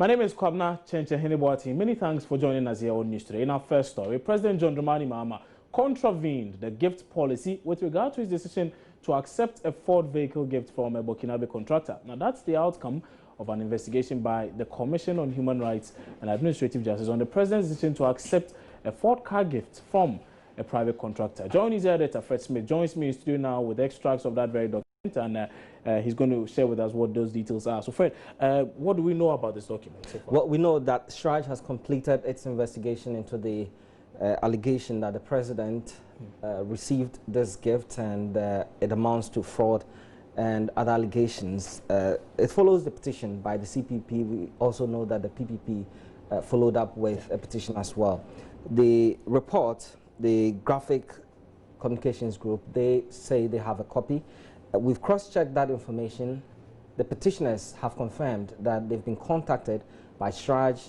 My name is Kwabna Chenche Heneboati. Many thanks for joining us here on News Today. In our first story, President John Dramani Mahama contravened the gift policy with regard to his decision to accept a Ford vehicle gift from a Burkinabe contractor. Now, that's the outcome of an investigation by the Commission on Human Rights and Administrative Justice on the president's decision to accept a Ford car gift from a private contractor. Joining his editor, Fred Smith, joins me in studio now with extracts of that very document, and he's going to share with us what those details are. So, Fred, what do we know about this document so far? Well, we know that Shraj has completed its investigation into the allegation that the president received this gift and it amounts to fraud and other allegations. It follows the petition by the CPP. We also know that the PPP followed up with a petition as well. The report, the Graphic Communications Group, they say they have a copy. We've cross-checked that information. The petitioners have confirmed that they've been contacted by Shraj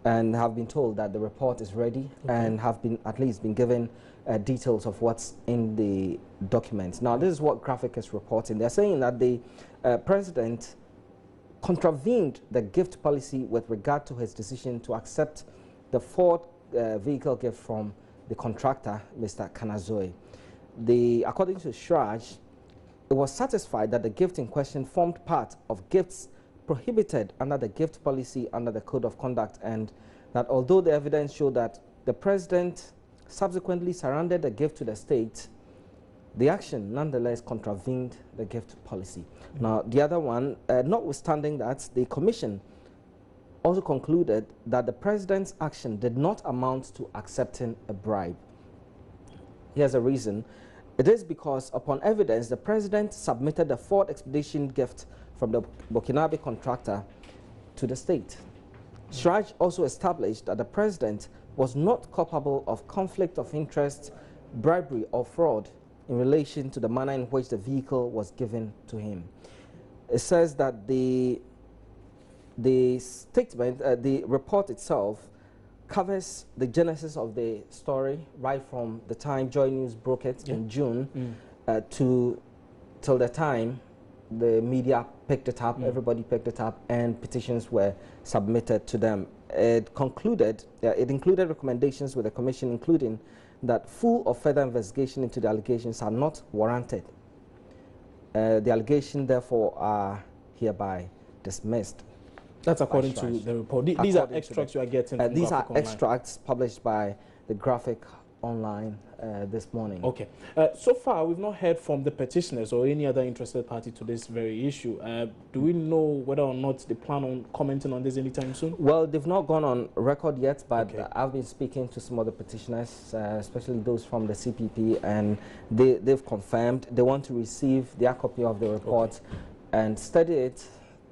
and have been told that the report is ready and have been at least been given details of what's in the documents. Now, this is what Graphic is reporting. They're saying that the president contravened the gift policy with regard to his decision to accept the Ford vehicle gift from the contractor, Mr. Kanazoe. According to Shraj, it was satisfied that the gift in question formed part of gifts prohibited under the gift policy under the Code of Conduct, and that although the evidence showed that the president subsequently surrendered the gift to the state, the action nonetheless contravened the gift policy. Now, the other one, notwithstanding that, the commission also concluded that the president's action did not amount to accepting a bribe. Here's a reason. It is because, upon evidence, the president submitted the Ford Expedition gift from the Burkinabe contractor to the state. Shraj also established that the president was not culpable of conflict of interest, bribery, or fraud in relation to the manner in which the vehicle was given to him. It says that the statement, the report itself, covers the genesis of the story right from the time Joy News broke it in June till the time the media picked it up, everybody picked it up, and petitions were submitted to them. It concluded, it included recommendations with the commission, including that full or further investigation into the allegations are not warranted. The allegations, therefore, are hereby dismissed. That's according to the report. These are extracts you are getting from these Graphic are extracts published by the Graphic Online this morning. Okay. So far, we've not heard from the petitioners or any other interested party to this very issue. Do we know whether or not they plan on commenting on this anytime soon? Well, they've not gone on record yet, but I've been speaking to some of the petitioners, especially those from the CPP, and they've confirmed they want to receive their copy of the report and study it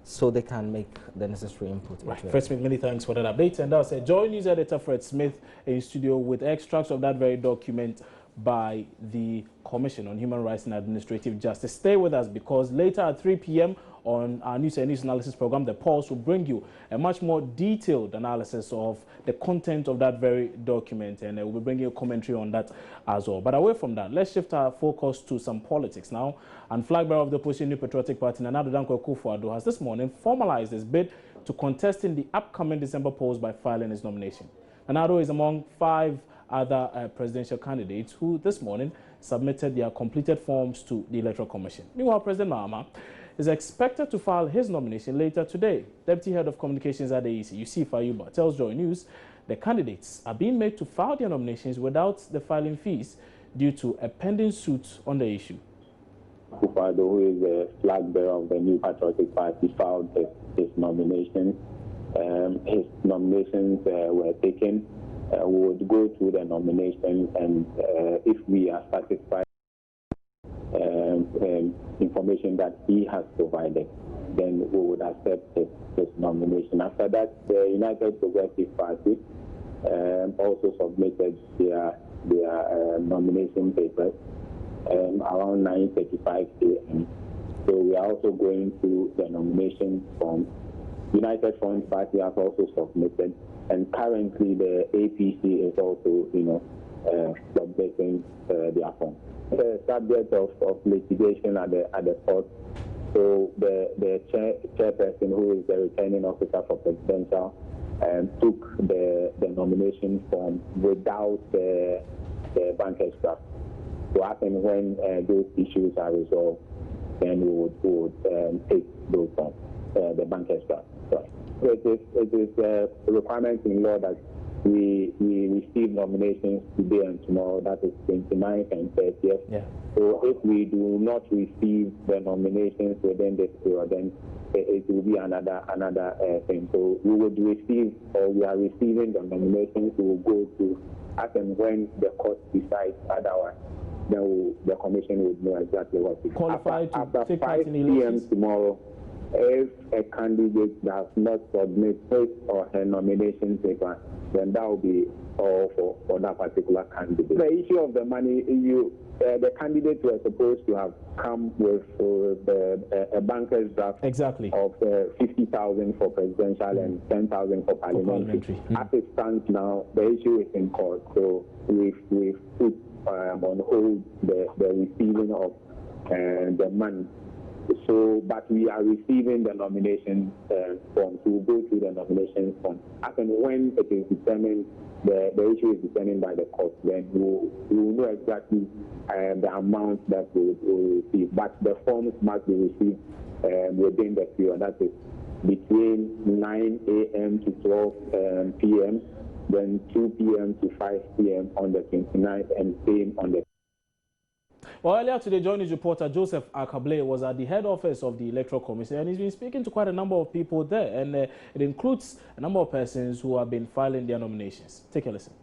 so they can make the necessary input. Right. Fred Smith, many thanks for that update. And that's Joy News editor Fred Smith in studio with extracts of that very document by the Commission on Human Rights and Administrative Justice. Stay with us, because later at 3 p.m. on our News and News Analysis program, The Pulse will bring you a much more detailed analysis of the content of that very document, and we'll be bringing you a commentary on that as well. But away from that, let's shift our focus to some politics now. And flag bearer of the opposition New Patriotic Party, Nana Danko Akufo-Addo, has this morning formalized his bid to contest in the upcoming December polls by filing his nomination. Nana is among 5 other presidential candidates who this morning submitted their completed forms to the Electoral Commission. Meanwhile, President Mahama is expected to file his nomination later today. Deputy Head of Communications at the EC, Yusuf Ayuba, tells Joy News the candidates are being made to file their nominations without the filing fees due to a pending suit on the issue. Akufo-Addo, who is the flag bearer of the New Patriotic Party, filed his nomination. His nominations were taken. We would go through the nomination, and if we are satisfied information that he has provided, then we would accept his nomination. After that, the United Progressive Party also submitted their nomination papers around 9:35 a.m. So we are also going through the nomination form. United Front Party has also submitted, and currently the APC is also, submitting their form. The subject of litigation at the court So the chairperson, who is the returning officer for presidential, took the nomination form without the banker's draft. So I think when those issues are resolved, then we would take those forms, the banker's draft. So it is a requirement in law that we receive nominations today and tomorrow. That is 29th and 30th. Yeah. So if we do not receive the nominations within this period, then it will be another thing. So we would receive, or we are receiving the nominations. We will go to, as and when the court decides otherwise, then the commission would know exactly what to do. Qualified After take 5 part in p.m. elections tomorrow, if a candidate does not submit his or her nomination paper, then that will be all for that particular candidate. The issue of the money, the candidates were supposed to have come with a banker's draft exactly of 50,000 for presidential and 10,000 for parliamentary. As it stands now, the issue is in court, so we've put on hold the receiving of the money. So, but we are receiving the nomination form. So we'll go through the nomination form. As and when it is determined, the issue is determined by the court, then we will know exactly the amount that we will receive. But the forms must be received within the period. That is between 9 a.m. to 12 p.m., then 2 p.m. to 5 p.m. on the 29th, and same on the. Well, earlier today, Joy News reporter Joseph Akable was at the head office of the Electoral Commission, and he's been speaking to quite a number of people there, and it includes a number of persons who have been filing their nominations. Take a listen.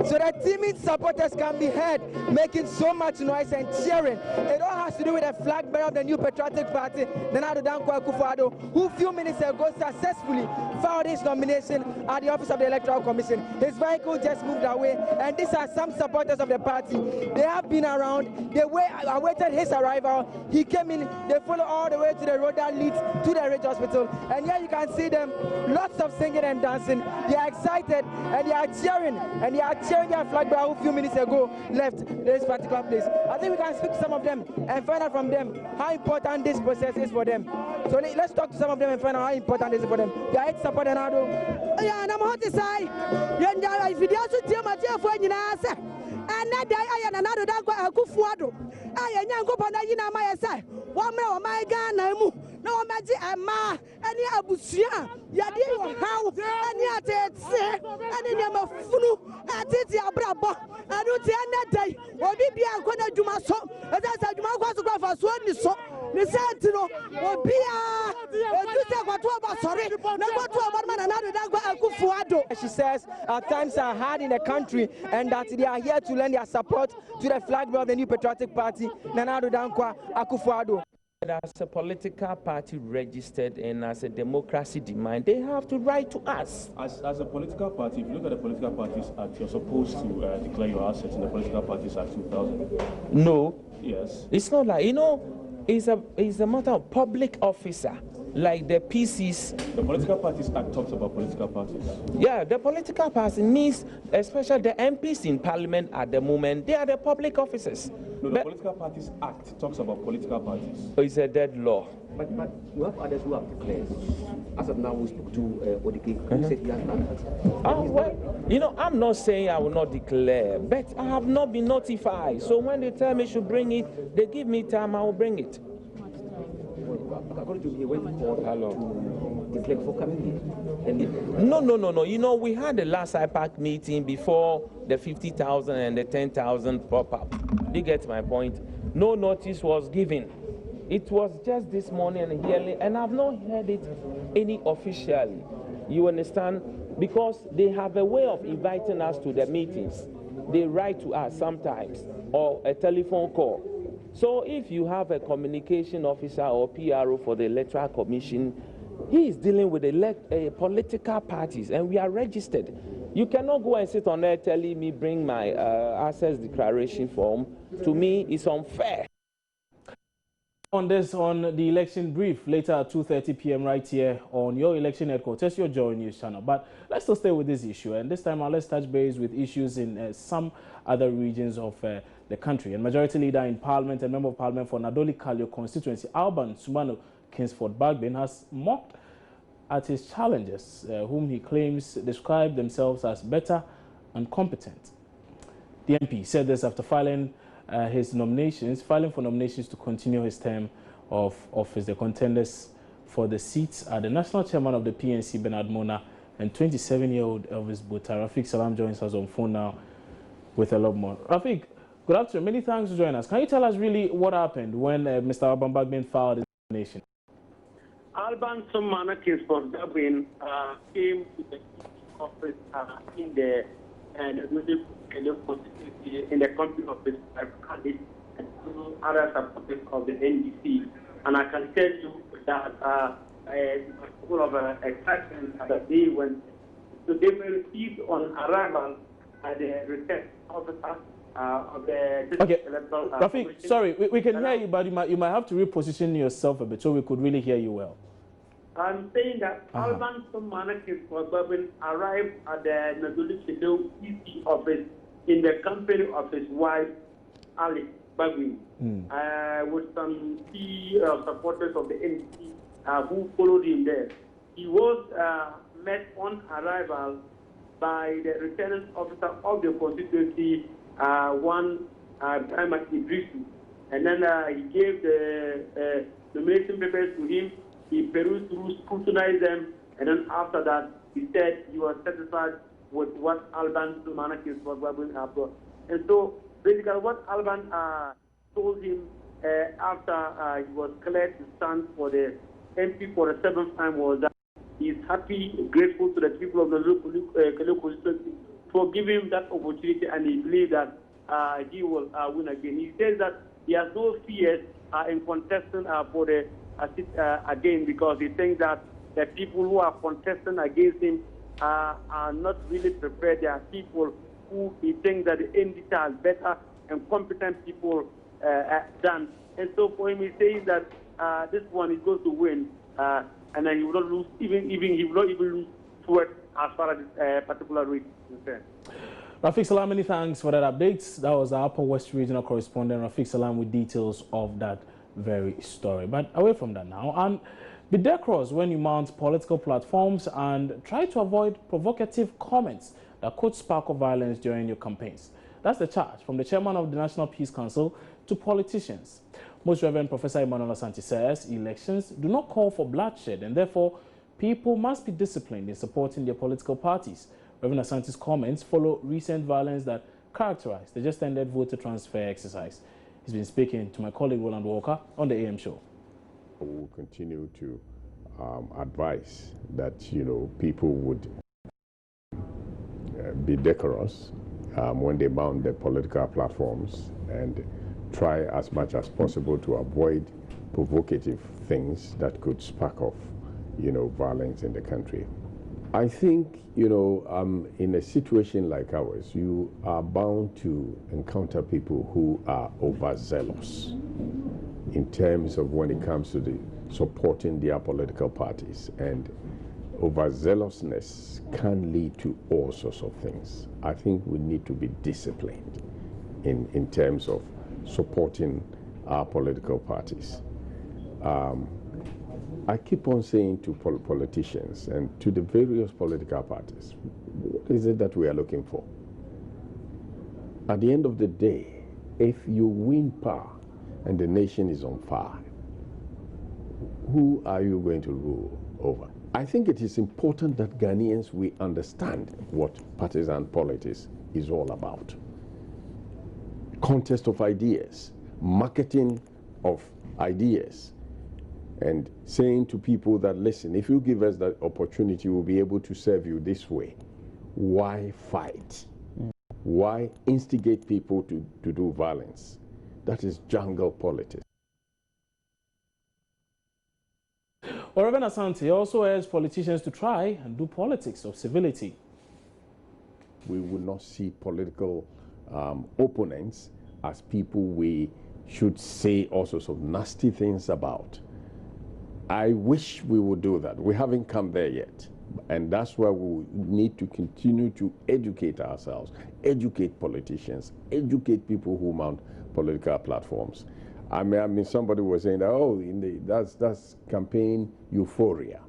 So that timid supporters can be heard making so much noise and cheering. It all has to do with the flag bearer of the new Patriotic Party, Nana Dankwa Akufo-Addo, who a few minutes ago successfully filed his nomination at the office of the Electoral Commission. His vehicle just moved away, and these are some supporters of the party. They have been around, they awaited his arrival. He came in, they followed all the way to the road that leads to the Ridge Hospital, and here you can see them, lots of singing and dancing. They are excited, and they are cheering, their flag bearer who a few minutes ago left this particular place. I think we can speak to some of them and find out from them how important this process is for them. So let's talk to some of them and find out how important it is for them. They are supporting Nado. Yeah, and I'm hot to say, if you don't tell my dear friend, and that I am another Akufo-Addo. I am young Copanagina, my say, 1 minute, my gun, no magic, and ma, any abusia, Yadi, how, and yet, and in your flu, at it, Brabo, I don't see any day, or be a corner to my son, and that's a Marcos for one so. The Sentinel, or be sorry, she says times are hard in the country and that they are here to lend their support to the flag bearer of the new Patriotic Party, Nana Dankwa Akufo-Addo. As a political party registered and as a democracy demand, they have to write to us. As a political party, if you look at the Political Parties Act, you're supposed to declare your assets in the Political Parties Act 2000. No. Yes. It's not like, it's a matter of public officer, like the PCs. The Political Parties Act talks about political parties. Yeah, the political party means, especially the MPs in Parliament at the moment, they are the public officers. No, the Political Parties Act talks about political parties. It's a dead law. But you have others who have declared. As of now, we spoke to Odike, who said he has done that. Oh, well, I'm not saying I will not declare, but I have not been notified. So when they tell me to bring it, they give me time, I will bring it. According to the way we called to declare before coming here. No. We had the last IPAC meeting before the 50,000 and the 10,000 pop-up. You get my point? No notice was given. It was just this morning and yearly, and I've not heard it any officially. You understand? Because they have a way of inviting us to the meetings. They write to us sometimes, or a telephone call. So if you have a communication officer or PRO for the Electoral Commission, he is dealing with political parties, and we are registered. You cannot go and sit on there telling me bring my access declaration form. To me, it's unfair. On this, on the election brief later at 2:30 p.m. right here on your election headquarters, your Joy News channel. But let's still stay with this issue, and this time let's touch base with issues in some other regions of the country. And Majority Leader in Parliament and Member of Parliament for Nadoli Kalio constituency, Alban Sumano Kingsford Bagbin, has mocked at his challengers, whom he claims describe themselves as better and competent. The MP said this after filing for nominations to continue his term of office. The contenders for the seats are the National Chairman of the PNC, Bernard Mona, and 27-year-old Elvis Buta. Rafiq Salam joins us on phone now with a lot more. Rafiq, good afternoon. Many thanks for joining us. Can you tell us really what happened when Mr. Alban Bagbin filed his nomination? Alban Sumana Kingsford Bagbin came to the office in the constituency in the company of his candidate and other supporters of the NDC. And I can tell you that full of excitement that they went. So they were received on arrival by the research officer of the electoral. Rafiq, sorry, we can hear you, but you might have to reposition yourself a bit so we could really hear you well. I'm saying that Alban Sumana Kingsford Bagbin arrived at the Nadoli Kalio EC office in the company of his wife, Ali Bagbin, with some key supporters of the NDC who followed him there. He was met on arrival by the returning officer of the constituency, one Ahmad Idrisu, and then he gave the nomination papers to him. He perused through, scrutinized them, and then after that, he said he was satisfied with what Alban Sumana Kingsford Bagbin brought. And so, basically, what Alban told him after he was cleared to stand for the MP for the 7th time was that he is happy, grateful to the people of the Kalio constituency for giving him that opportunity, and he believes that he will win again. He says that he has no fears in contesting for the again, because he thinks that the people who are contesting against him are not really prepared. They are people who he thinks that the NDC has better and competent people than. And so for him, he says that this one is going to win, and then he will not lose, even he will not even lose towards as far as this particular race is concerned. Rafiq Salam, many thanks for that update. That was our Upper West Regional correspondent, Rafiq Salam, with details of that very story. But away from that now, and be decorous when you mount political platforms and try to avoid provocative comments that could spark violence during your campaigns. That's the charge from the chairman of the National Peace Council to politicians. Most Reverend Professor Emmanuel Asante says elections do not call for bloodshed, and therefore people must be disciplined in supporting their political parties. Reverend Asante's comments follow recent violence that characterized the just ended voter transfer exercise. He's been speaking to my colleague Roland Walker on the AM show. We will continue to advise that, people would be decorous when they mount their political platforms and try as much as possible to avoid provocative things that could spark off, violence in the country. I think, in a situation like ours, you are bound to encounter people who are overzealous in terms of when it comes to supporting their political parties. And overzealousness can lead to all sorts of things. I think we need to be disciplined in terms of supporting our political parties. I keep on saying to politicians and to the various political parties, what is it that we are looking for? At the end of the day, if you win power and the nation is on fire, who are you going to rule over? I think it is important that Ghanaians, we understand what partisan politics is all about. Contest of ideas, marketing of ideas, and saying to people that, listen, if you give us that opportunity, we'll be able to serve you this way. Why fight? Why instigate people to do violence? That is jungle politics. Reverend Asante also urged politicians to try and do politics of civility. we would not see political opponents as people we should say all sorts of nasty things about. I wish we would do that. We haven't come there yet. And that's why we need to continue to educate ourselves, educate politicians, educate people who mount political platforms. I mean, somebody was saying that, oh, that's campaign euphoria.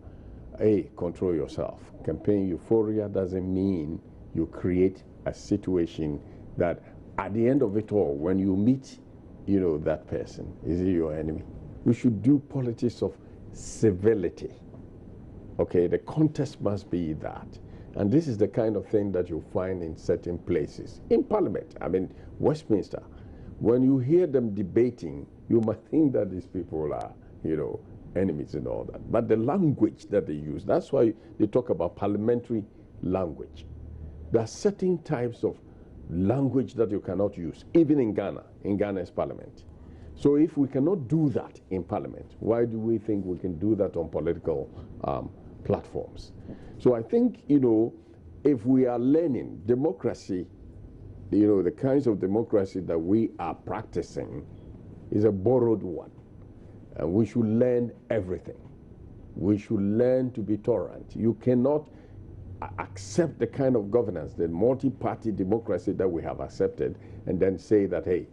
Hey, control yourself. Campaign euphoria doesn't mean you create a situation that at the end of it all, when you meet, that person, is he your enemy? We should do politics of civility. Okay, the context must be that. And this is the kind of thing that you find in certain places. In Parliament, I mean, Westminster, when you hear them debating, you might think that these people are, enemies and all that. But the language that they use, that's why they talk about parliamentary language. There are certain types of language that you cannot use, even in Ghana, in Ghana's parliament. So if we cannot do that in parliament, why do we think we can do that on political platforms? So I think, if we are learning democracy, the kinds of democracy that we are practicing is a borrowed one. And we should learn everything. We should learn to be tolerant. You cannot accept the kind of governance, the multi-party democracy that we have accepted, and then say that, hey,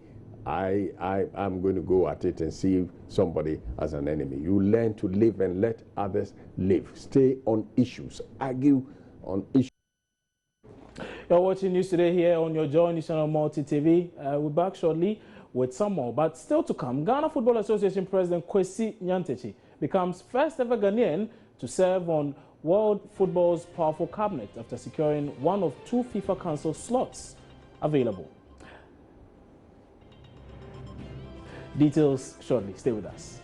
I'm going to go at it and see somebody as an enemy. You learn to live and let others live. Stay on issues. Argue on issues. You're watching News Today here on your Joy Nation on Multi TV. We're back shortly with some more. But still to come, Ghana Football Association President Kwesi Nyantakyi becomes first ever Ghanaian to serve on World Football's powerful cabinet after securing one of 2 FIFA Council slots available. Details shortly. Stay with us.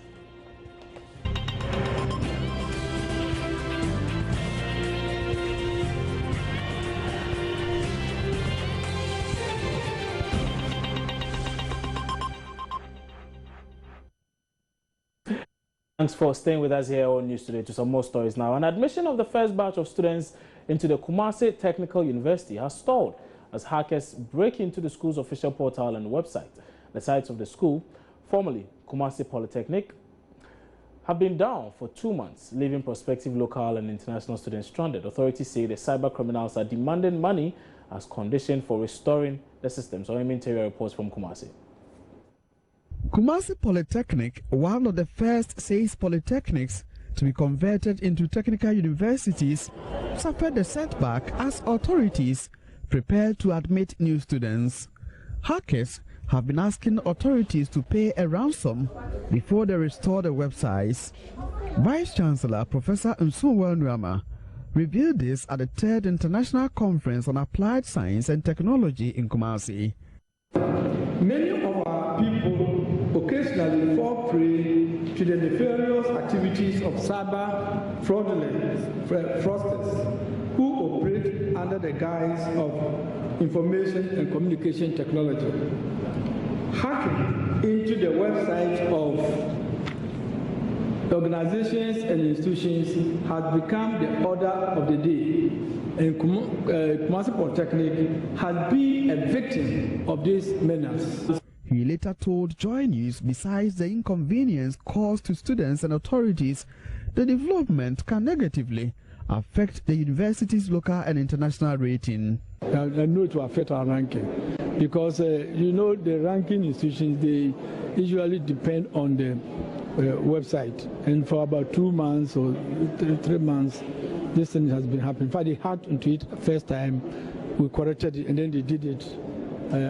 Thanks for staying with us here on News Today to some more stories now. An admission of the first batch of students into the Kumasi Technical University has stalled as hackers break into the school's official portal and website. The sites of the school, formerly Kumasi Polytechnic, have been down for 2 months, leaving prospective local and international students stranded. Authorities say the cyber criminals are demanding money as condition for restoring the system. So, interior reports from Kumasi. Kumasi Polytechnic, one of the first 6 polytechnics to be converted into technical universities, suffered a setback as authorities prepared to admit new students. Hackers have been asking authorities to pay a ransom before they restore the websites. Vice-Chancellor Professor Nsuwa Nuama revealed this at the 3rd International Conference on Applied Science and Technology in Kumasi. Many of our people occasionally fall prey to the nefarious activities of cyber fraudsters who operate under the guise of information and communication technology. Hacking into the website of organizations and institutions has become the order of the day, and Kumasi Polytechnic has been a victim of this menace. He later told Joy News, besides the inconvenience caused to students and authorities, the development can negatively affect the university's local and international rating. I know it will affect our ranking because, the ranking institutions, they usually depend on the website. And for about 2 months or 3 months, this thing has been happening. In fact, they hacked into it first time, we corrected it, and then they did it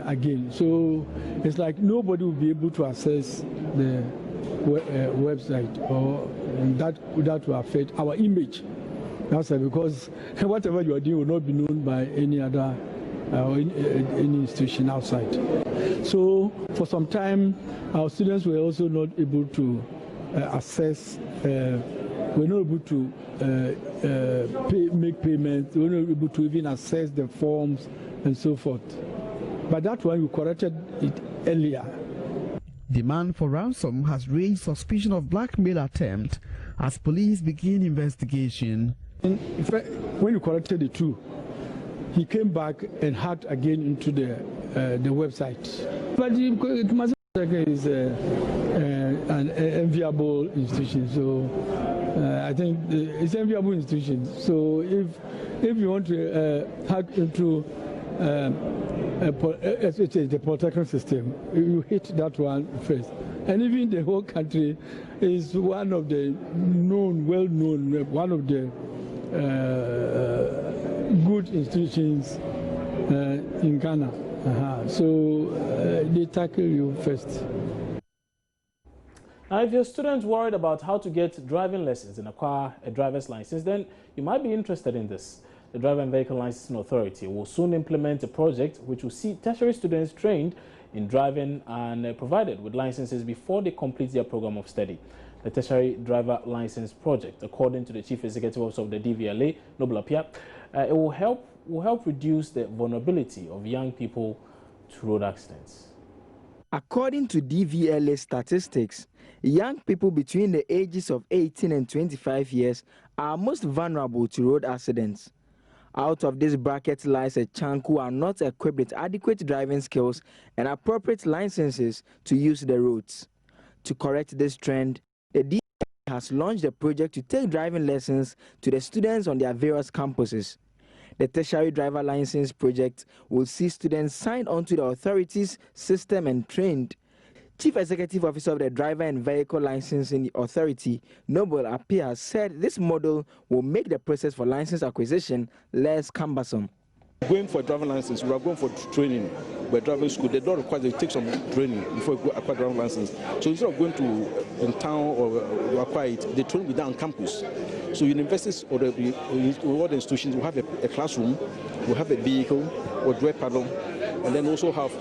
again. So it's like nobody will be able to access the website, or that will affect our image. That's because whatever you are doing will not be known by any other any institution outside. So for some time, our students were also not able to access. We're not able to make payments. We're not able to even access the forms and so forth. But that one, we corrected it earlier. Demand for ransom has raised suspicion of blackmail attempt as police begin investigation. When you corrected the two, he came back and hacked again into the website. But Kumasi is an enviable institution, so I think it's an enviable institution. So if you want to hack into the polytechnic system, you hit that one first. And even the whole country is one of the well-known, one of the good institutions in Ghana. So they tackle you first. Now, if you're a student worried about how to get driving lessons and acquire a driver's license, then you might be interested in this. The Driver and Vehicle Licensing Authority will soon implement a project which will see tertiary students trained in driving and provided with licenses before they complete their program of study. The Tertiary Driver License Project, according to the Chief Executive Officer of the DVLA, Noble Apia, it will help reduce the vulnerability of young people to road accidents. According to DVLA statistics, young people between the ages of 18 and 25 years are most vulnerable to road accidents. Out of this bracket lies a chunk who are not equipped with adequate driving skills and appropriate licenses to use the roads. To correct this trend, the DVLA has launched a project to take driving lessons to the students on their various campuses. The Tertiary Driver License Project will see students signed onto the authority's system and trained. Chief Executive Officer of the Driver and Vehicle Licensing Authority, Noble Apia, said this model will make the process for license acquisition less cumbersome. Going for a driving license, we are going for training. We're driving school. They don't require you to take some training before you acquire driving license. So instead of going to in town or acquire it, they train with that on campus. So universities or all the institutions will have a classroom, will have a vehicle or drive paddle, and then also have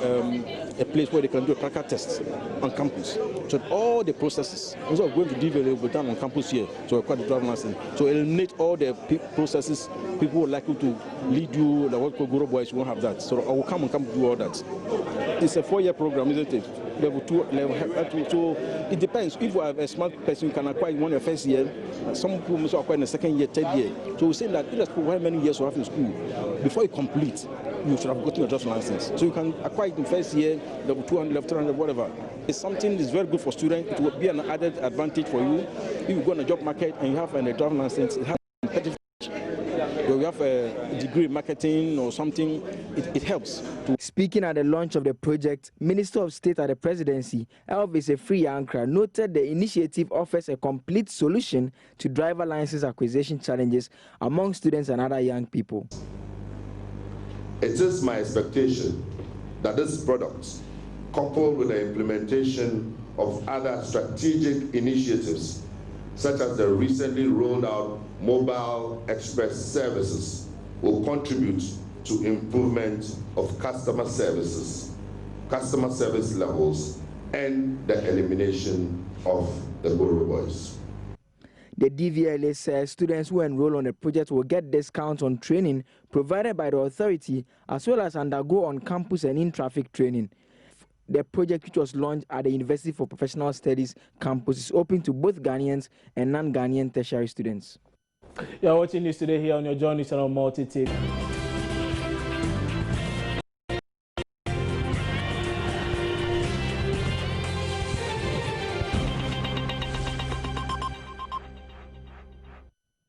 a place where they can do a practical test on campus. So all the processes, instead of going to DVLA, will be done on campus here to acquire the driving license. So eliminate all the processes. People would like you to lead you, the what called Guru Boys won't have that. So I will come and do all that. It's a 4-year program, isn't it? Level 2, level 3. So it depends. If you have a smart person, you can acquire one in the first year. Some people must acquire in the second year, third year. So we say that irrespective of how many years you have in school, before you complete, you should have gotten your driver's license. So you can acquire it in first year, level 200, level 300, whatever. It's something that's very good for students. It will be an added advantage for you. If you go on the job market and you have a driver's license, it has competitive. When you have a degree in marketing or something, it helps. Speaking at the launch of the project, Minister of State at the Presidency, Elvis Efri-Yankra, noted the initiative offers a complete solution to driver license acquisition challenges among students and other young people. It is my expectation that this product, coupled with the implementation of other strategic initiatives, such as the recently rolled out mobile express services, will contribute to improvement of customer service levels, and the elimination of the Guru Boys. The DVLA says students who enroll on the project will get discounts on training provided by the authority, as well as undergo on-campus and in-traffic training. The project, which was launched at the University for Professional Studies campus, is open to both Ghanaians and non-Ghanaian tertiary students. You're watching this today here on your Journey Channel Multi-Take.